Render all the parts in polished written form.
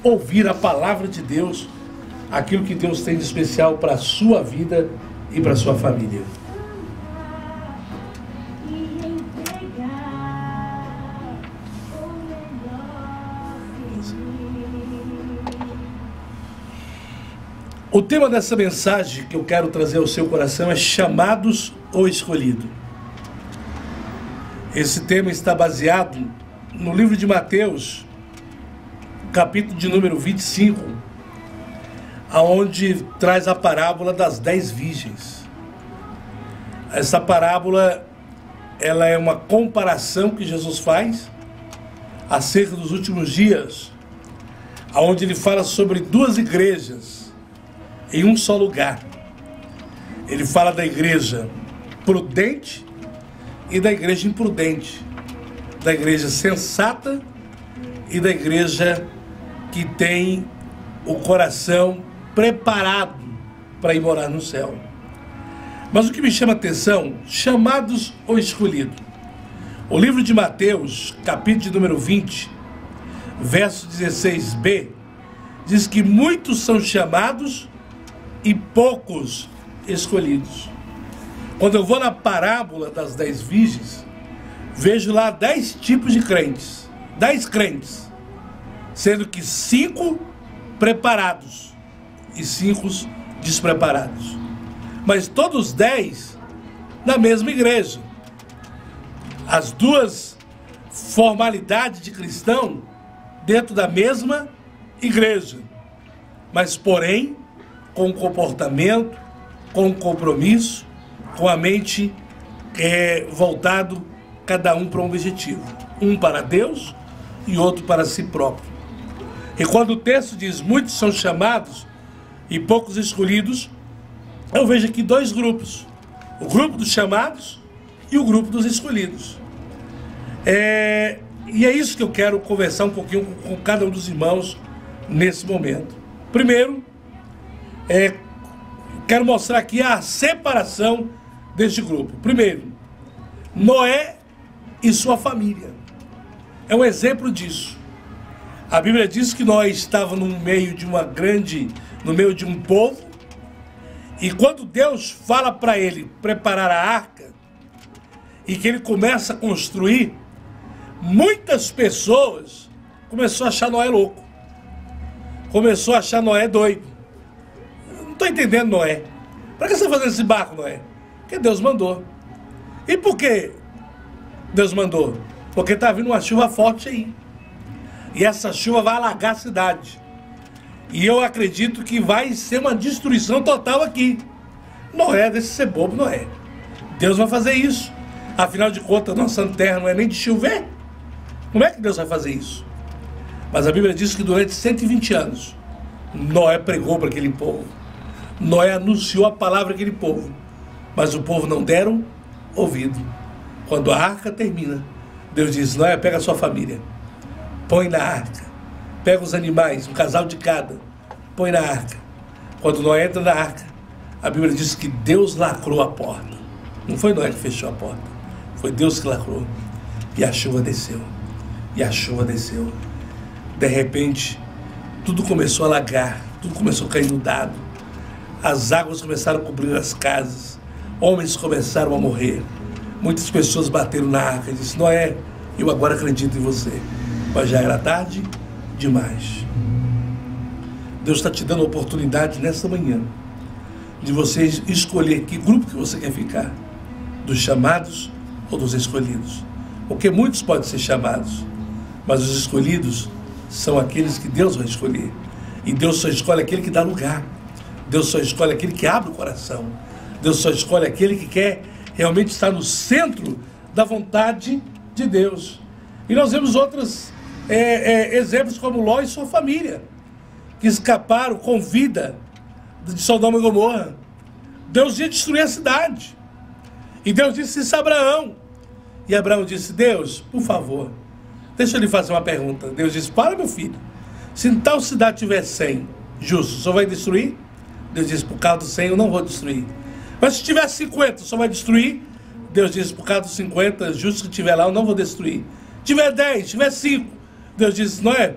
ouvir a palavra de Deus, aquilo que Deus tem de especial para a sua vida e para a sua família. O tema dessa mensagem que eu quero trazer ao seu coração é chamados ou escolhido. Esse tema está baseado no livro de Mateus, capítulo de número 25, aonde traz a parábola das 10 virgens. Essa parábola, ela é uma comparação que Jesus faz acerca dos últimos dias, aonde ele fala sobre duas igrejas em um só lugar. Ele fala da igreja prudente e da igreja imprudente, da igreja sensata e da igreja que tem o coração preparado para ir morar no céu. Mas o que me chama a atenção, chamados ou escolhidos. O livro de Mateus, capítulo de número 20, verso 16b, diz que muitos são chamados e poucos escolhidos. Quando eu vou na parábola das 10 virgens, vejo lá 10 tipos de crentes, 10 crentes, sendo que 5 preparados e 5 despreparados. Mas todos 10 na mesma igreja. As duas formalidades de cristão dentro da mesma igreja. Mas, porém, com comportamento, com compromisso, com a mente voltado cada um para um objetivo. Um para Deus e outro para si próprio. E quando o texto diz muitos são chamados e poucos escolhidos, eu vejo aqui 2 grupos. O grupo dos chamados e o grupo dos escolhidos. E é isso que eu quero conversar um pouquinho com cada um dos irmãos nesse momento. Primeiro, quero mostrar aqui a separação deste grupo. Primeiro, Noé e sua família. É um exemplo disso. A Bíblia diz que Noé estava no meio de um povo, e quando Deus fala para ele preparar a arca, e que ele começa a construir, muitas pessoas começaram a achar Noé louco. Começou a achar Noé doido. Não estou entendendo, Noé. Para que você está fazendo esse barco, Noé? Porque Deus mandou. E por que Deus mandou? Porque está vindo uma chuva forte aí. E essa chuva vai alagar a cidade. E eu acredito que vai ser uma destruição total aqui. Noé, deixa de ser bobo, Noé. Deus vai fazer isso. Afinal de contas, nossa terra não é nem de chover. Como é que Deus vai fazer isso? Mas a Bíblia diz que durante 120 anos, Noé pregou para aquele povo. Noé anunciou a palavra àquele povo. Mas o povo não deram ouvido. Quando a arca termina, Deus diz: Noé, pega a sua família, põe na arca. Pega os animais, um casal de cada, põe na arca. Quando Noé entra na arca, a Bíblia diz que Deus lacrou a porta. Não foi Noé que fechou a porta, foi Deus que lacrou. E a chuva desceu. E a chuva desceu. De repente, tudo começou a alagar, tudo começou a cair no dado. As águas começaram a cobrir as casas. Homens começaram a morrer. Muitas pessoas bateram na arca e disseram: Noé, eu agora acredito em você. Mas já era tarde demais. Deus está te dando a oportunidade nessa manhã de você escolher que grupo que você quer ficar, dos chamados ou dos escolhidos. Porque muitos podem ser chamados, mas os escolhidos são aqueles que Deus vai escolher. E Deus só escolhe aquele que dá lugar. Deus só escolhe aquele que abre o coração. Deus só escolhe aquele que quer realmente estar no centro da vontade de Deus. E nós vemos outros exemplos como Ló e sua família, que escaparam com vida de Sodoma e Gomorra. Deus ia destruir a cidade. E Deus disse isso a Abraão. E Abraão disse: Deus, por favor, deixa eu lhe fazer uma pergunta. Deus disse: para, meu filho, se em tal cidade tiver 100 justos, o senhor vai destruir? Deus disse: por causa dos 100 eu não vou destruir. Mas se tiver 50, o senhor vai destruir? Deus disse: por causa dos 50 justos que tiver lá, eu não vou destruir. Tiver 10, tiver 5, Deus disse: não é?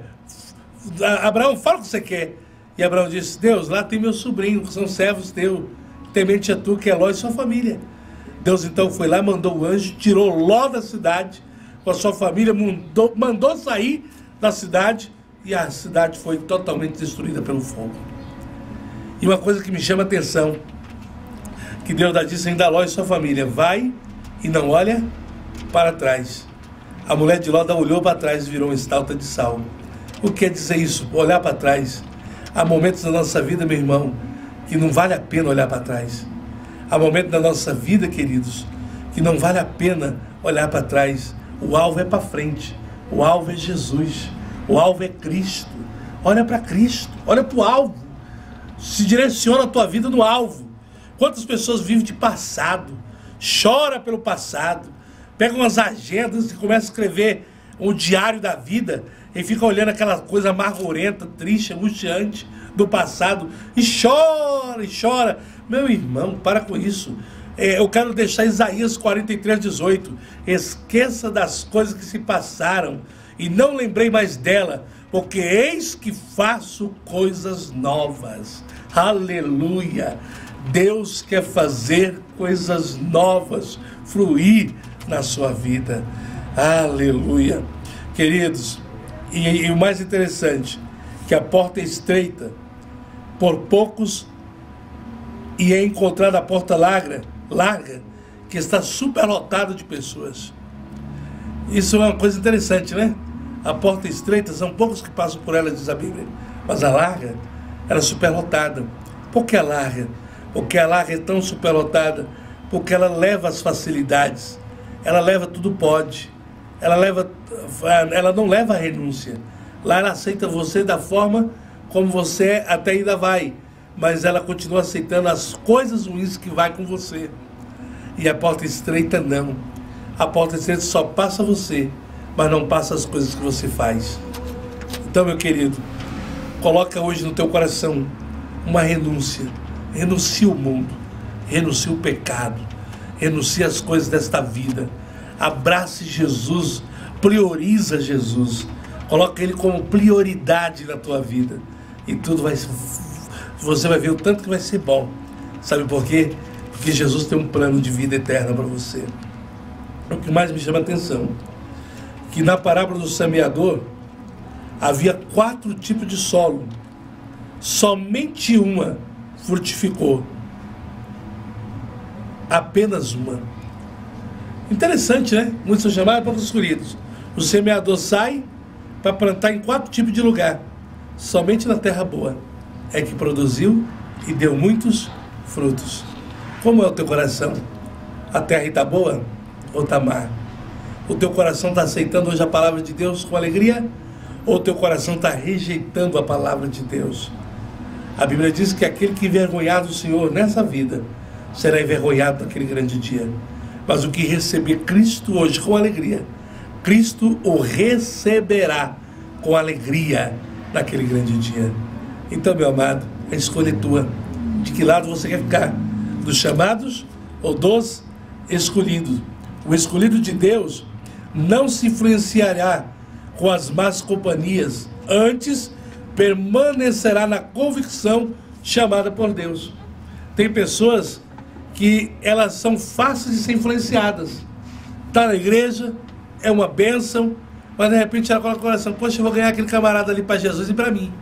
Abraão, fala o que você quer. E Abraão disse, Deus, lá tem meu sobrinho, que são servos teus, temente a tu, que é Ló e sua família. Deus então foi lá, mandou o anjo, tirou Ló da cidade, com a sua família, mandou sair da cidade, e a cidade foi totalmente destruída pelo fogo. E uma coisa que me chama a atenção, que Deus disse ainda a Ló e sua família, vai e não olha para trás. A mulher de Ló olhou para trás e virou uma estátua de sal. O que quer dizer isso? Olhar para trás. Há momentos na nossa vida, meu irmão, que não vale a pena olhar para trás. Há momentos na nossa vida, queridos, que não vale a pena olhar para trás. O alvo é para frente. O alvo é Jesus. O alvo é Cristo. Olha para Cristo. Olha para o alvo. Se direciona a tua vida no alvo. Quantas pessoas vivem de passado? Chora pelo passado. Pega umas agendas e começa a escrever o diário da vida e fica olhando aquela coisa amargurenta, triste, angustiante do passado e chora e chora. Meu irmão, para com isso. Eu quero deixar Isaías 43:18. Esqueça das coisas que se passaram e não lembrei mais dela, porque eis que faço coisas novas. Aleluia! Deus quer fazer coisas novas fluir na sua vida. Aleluia! Queridos, e o mais interessante, que a porta é estreita por poucos e é encontrada a porta larga, que está superlotada de pessoas. Isso é uma coisa interessante, né? A porta estreita, são poucos que passam por ela, diz a Bíblia. Mas a larga, ela é superlotada. Por que a larga? Porque a larga é tão superlotada, porque ela leva as facilidades. Ela leva tudo pode. Ela não leva a renúncia. Lá ela aceita você da forma como você é, até ainda vai. Mas ela continua aceitando as coisas ruins que vai com você. E a porta estreita não. A porta estreita só passa você, mas não passa as coisas que você faz. Então, meu querido, coloca hoje no teu coração uma renúncia. Renuncia o mundo, renuncia o pecado, renuncia as coisas desta vida. Abrace Jesus, prioriza Jesus, coloca Ele como prioridade na tua vida e tudo vai, você vai ver o tanto que vai ser bom. Sabe por quê? Porque Jesus tem um plano de vida eterna para você. O que mais me chama a atenção, que na parábola do semeador havia 4 tipos de solo, somente uma frutificou, apenas uma. Interessante, né? Muitos são chamados, poucos escolhidos. O semeador sai para plantar em 4 tipos de lugar. Somente na terra boa é que produziu e deu muitos frutos. Como é o teu coração? A terra está boa ou está má? O teu coração está aceitando hoje a palavra de Deus com alegria? Ou o teu coração está rejeitando a palavra de Deus? A Bíblia diz que aquele que envergonhar o Senhor nessa vida será envergonhado naquele grande dia. Mas o que receber Cristo hoje com alegria, Cristo o receberá com alegria naquele grande dia. Então, meu amado, a escolha é tua. De que lado você quer ficar? Dos chamados ou dos escolhidos? O escolhido de Deus não se influenciará com as más companhias, antes permanecerá na convicção chamada por Deus. Tem pessoas que elas são fáceis de ser influenciadas. Está na igreja, é uma bênção, mas de repente ela coloca no coração, poxa, eu vou ganhar aquele camarada ali para Jesus e para mim.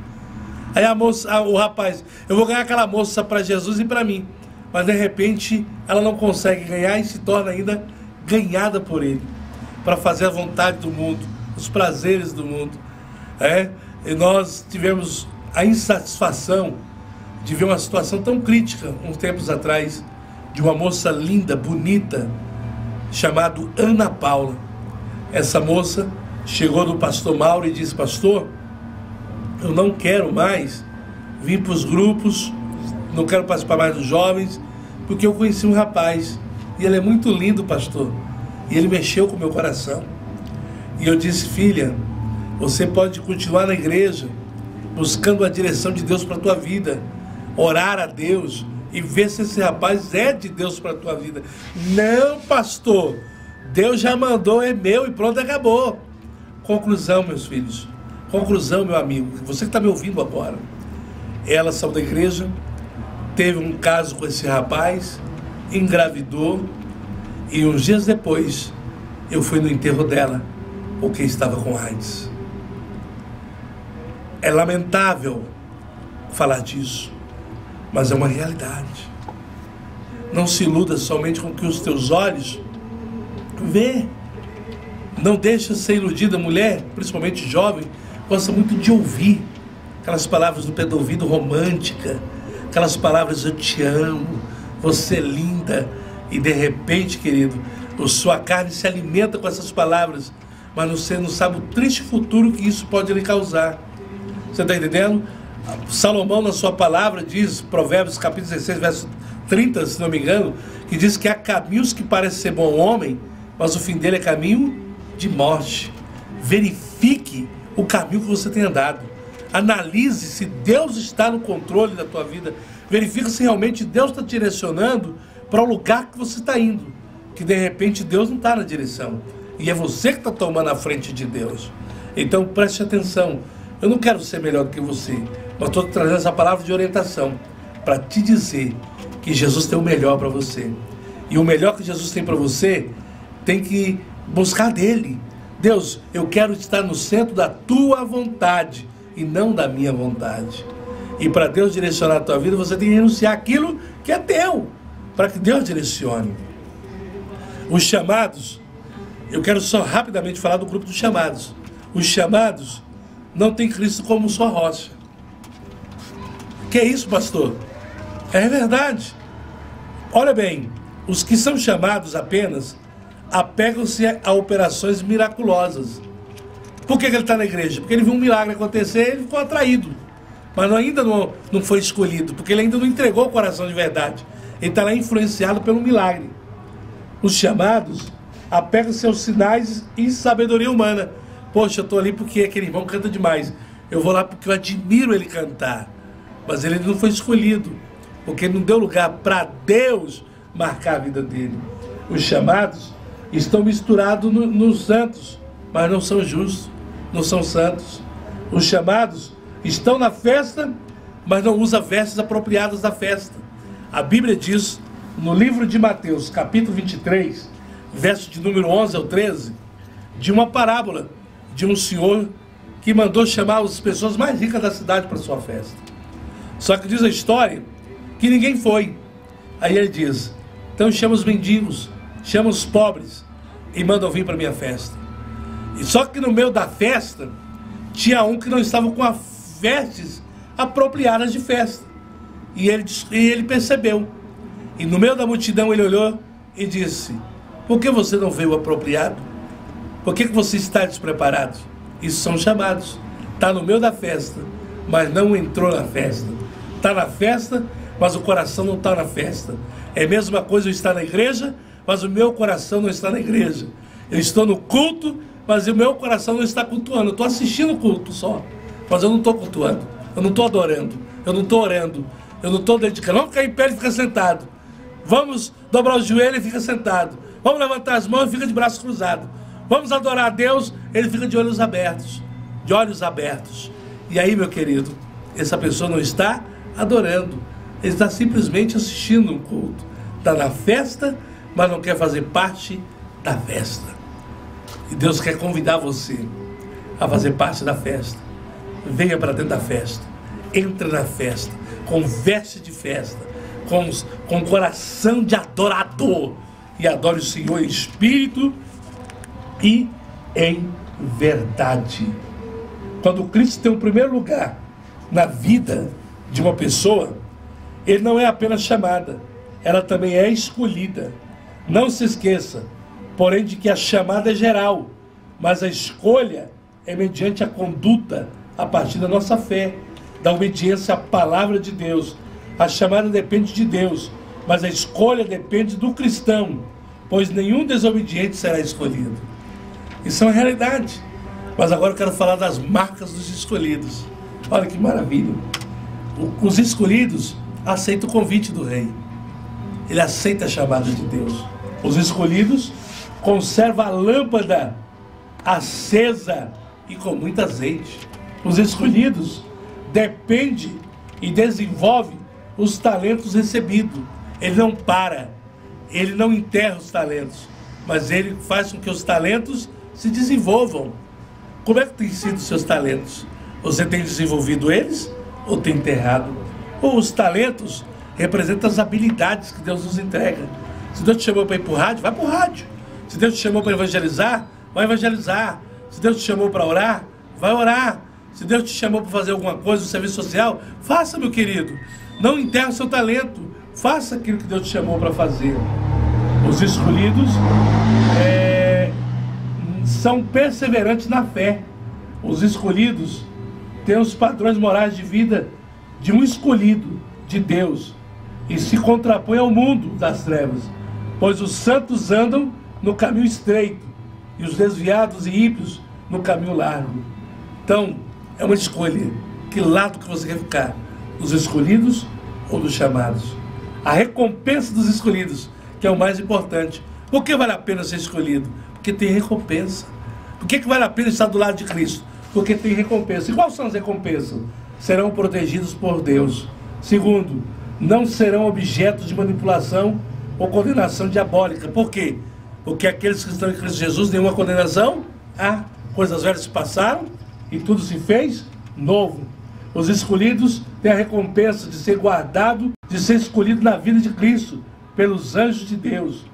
Aí a moça, o rapaz, eu vou ganhar aquela moça para Jesus e para mim. Mas de repente ela não consegue ganhar e se torna ainda ganhada por ele, para fazer a vontade do mundo, os prazeres do mundo. E nós tivemos a insatisfação de ver uma situação tão crítica, uns tempos atrás, de uma moça linda, bonita, chamada Ana Paula. Essa moça chegou no pastor Mauro e disse, pastor, eu não quero mais vir para os grupos, não quero participar mais dos jovens, porque eu conheci um rapaz, e ele é muito lindo, pastor, e ele mexeu com o meu coração. E eu disse, filha, você pode continuar na igreja, buscando a direção de Deus para a tua vida, orar a Deus, e ver se esse rapaz é de Deus para a tua vida. Não, pastor, Deus já mandou, é meu e pronto, acabou. Conclusão, meus filhos, Conclusão, meu amigo, você que está me ouvindo agora, ela saiu da igreja, teve um caso com esse rapaz, engravidou, e uns dias depois eu fui no enterro dela, porque estava com AIDS. É lamentável falar disso, mas é uma realidade. Não se iluda somente com o que os teus olhos vê. Não deixa ser iludida. Mulher, principalmente jovem, gosta muito de ouvir aquelas palavras do pé do ouvido romântica, aquelas palavras: eu te amo, você é linda. E de repente, querido, a sua carne se alimenta com essas palavras, mas você não sabe o triste futuro que isso pode lhe causar. Você está entendendo? Salomão, na sua palavra, diz, Provérbios capítulo 16, verso 30, se não me engano, que diz que há caminhos que parecem ser bom homem, mas o fim dele é caminho de morte. Verifique o caminho que você tem andado. Analise se Deus está no controle da tua vida. Verifique se realmente Deus está te direcionando para o lugar que você está indo. Que de repente Deus não está na direção. E é você que está tomando a frente de Deus. Então preste atenção. Eu não quero ser melhor do que você, mas estou trazendo essa palavra de orientação para te dizer que Jesus tem o melhor para você. E o melhor que Jesus tem para você, tem que buscar dele. Deus, eu quero estar no centro da tua vontade e não da minha vontade. E para Deus direcionar a tua vida, você tem que renunciar aquilo que é teu, para que Deus direcione. Os chamados, eu quero só rapidamente falar do grupo dos chamados. Os chamados não tem Cristo como sua rocha. Que é isso, pastor? É verdade. Olha bem, os que são chamados apenas apegam-se a operações miraculosas. Por que ele está na igreja? Porque ele viu um milagre acontecer e ele ficou atraído. Mas ainda não foi escolhido, porque ele ainda não entregou o coração de verdade. Ele está lá influenciado pelo milagre. Os chamados apegam-se aos sinais e sabedoria humana. Poxa, eu estou ali porque aquele irmão canta demais. Eu vou lá porque eu admiro ele cantar. Mas ele não foi escolhido, porque ele não deu lugar para Deus marcar a vida dele. Os chamados estão misturados nos santos, mas não são justos, não são santos. Os chamados estão na festa, mas não usam vestes apropriadas da festa. A Bíblia diz, no livro de Mateus, capítulo 23, verso de número 11 ao 13, de uma parábola de um senhor que mandou chamar as pessoas mais ricas da cidade para sua festa. Só que diz a história que ninguém foi. Aí ele diz: então chama os mendigos, chama os pobres e manda vir para minha festa. E só que no meio da festa tinha um que não estava com as vestes apropriadas de festa. E ele percebeu. E no meio da multidão ele olhou e disse: por que você não veio apropriado? Por que você está despreparado? Isso são chamados. Está no meio da festa, mas não entrou na festa. Está na festa, mas o coração não está na festa. É a mesma coisa eu estar na igreja, mas o meu coração não está na igreja. Eu estou no culto, mas o meu coração não está cultuando. Eu estou assistindo o culto só, mas eu não estou cultuando. Eu não estou adorando. Eu não estou orando. Eu não estou dedicando. Vamos ficar em pé e ficar sentado. Vamos dobrar os joelhos e fica sentado. Vamos levantar as mãos e fica de braços cruzados. Vamos adorar a Deus, ele fica de olhos abertos. De olhos abertos. E aí, meu querido, essa pessoa não está adorando. Ele está simplesmente assistindo um culto. Está na festa, mas não quer fazer parte da festa. E Deus quer convidar você a fazer parte da festa. Venha para dentro da festa. Entra na festa. Com veste de festa. Com coração de adorador. E adore o Senhor em espírito e em verdade. Quando Cristo tem o primeiro lugar na vida de uma pessoa, ele não é apenas chamada, ela também é escolhida. Não se esqueça, porém, de que a chamada é geral, mas a escolha é mediante a conduta a partir da nossa fé, da obediência à palavra de Deus. A chamada depende de Deus, mas a escolha depende do cristão, pois nenhum desobediente será escolhido. Isso é uma realidade. Mas agora eu quero falar das marcas dos escolhidos. Olha que maravilha. Os escolhidos aceitam o convite do rei. Ele aceita a chamada de Deus. Os escolhidos conservam a lâmpada acesa e com muito azeite. Os escolhidos dependem e desenvolvem os talentos recebidos. Ele não para, ele não enterra os talentos, mas ele faz com que os talentos se desenvolvam. Como é que tem sido os seus talentos? Você tem desenvolvido eles ou tem enterrado? Ou os talentos representam as habilidades que Deus nos entrega. Se Deus te chamou para ir para o rádio, vai para o rádio. Se Deus te chamou para evangelizar, vai evangelizar. Se Deus te chamou para orar, vai orar. Se Deus te chamou para fazer alguma coisa no serviço social, faça, meu querido. Não enterre o seu talento. Faça aquilo que Deus te chamou para fazer. Os escolhidos são perseverantes na fé. Os escolhidos têm os padrões morais de vida de um escolhido de Deus e se contrapõe ao mundo das trevas, pois os santos andam no caminho estreito e os desviados e ímpios no caminho largo. Então, é uma escolha. Que lado que você quer ficar? Dos escolhidos ou dos chamados? A recompensa dos escolhidos, que é o mais importante. Por que vale a pena ser escolhido? Porque tem recompensa. Por que vale a pena estar do lado de Cristo? Porque tem recompensa. E quais são as recompensas? Serão protegidos por Deus. Segundo, não serão objetos de manipulação ou condenação diabólica. Por quê? Porque aqueles que estão em Cristo Jesus, nenhuma condenação. Coisas velhas se passaram e tudo se fez novo. Os escolhidos têm a recompensa de ser guardado, de ser escolhido na vida de Cristo pelos anjos de Deus.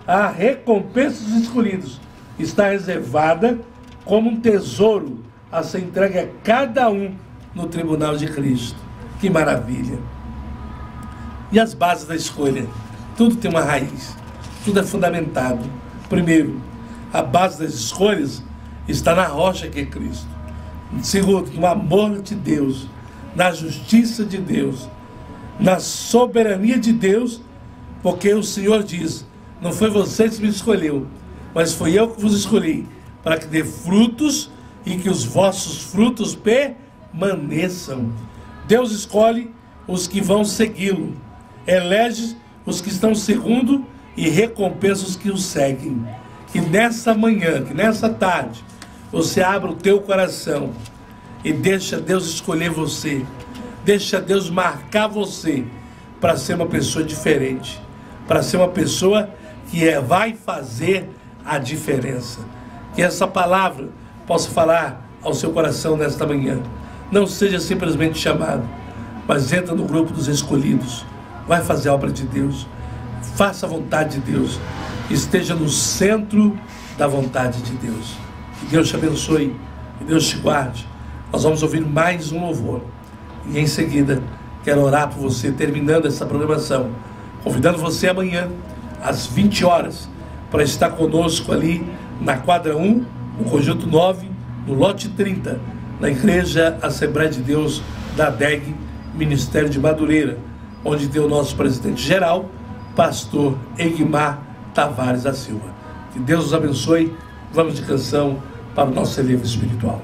A recompensa dos escolhidos está reservada como um tesouro a ser entregue a cada um no tribunal de Cristo. Que maravilha! E as bases da escolha? Tudo tem uma raiz, tudo é fundamentado. Primeiro, a base das escolhas está na rocha que é Cristo. Segundo, no amor de Deus, na justiça de Deus, na soberania de Deus, porque o Senhor diz: não foi você que me escolheu, mas foi eu que vos escolhi, para que dê frutos e que os vossos frutos permaneçam. Deus escolhe os que vão segui-lo, elege os que estão segundo e recompensa os que o seguem. Que nessa manhã, que nessa tarde, você abra o teu coração e deixa Deus escolher você, deixa Deus marcar você para ser uma pessoa diferente, para ser uma pessoa que vai fazer a diferença. Que essa palavra possa falar ao seu coração nesta manhã. Não seja simplesmente chamado, mas entra no grupo dos escolhidos. Vai fazer a obra de Deus. Faça a vontade de Deus. Esteja no centro da vontade de Deus. Que Deus te abençoe. Que Deus te guarde. Nós vamos ouvir mais um louvor. E em seguida, quero orar por você, terminando essa programação. Convidando você amanhã, às 20 horas, para estar conosco ali na quadra 1, no conjunto 9, no lote 30, na Igreja Assembleia de Deus da ADEG, Ministério de Madureira, onde tem o nosso presidente geral, pastor Egmar Tavares da Silva. Que Deus os abençoe. Vamos de canção para o nosso livro espiritual.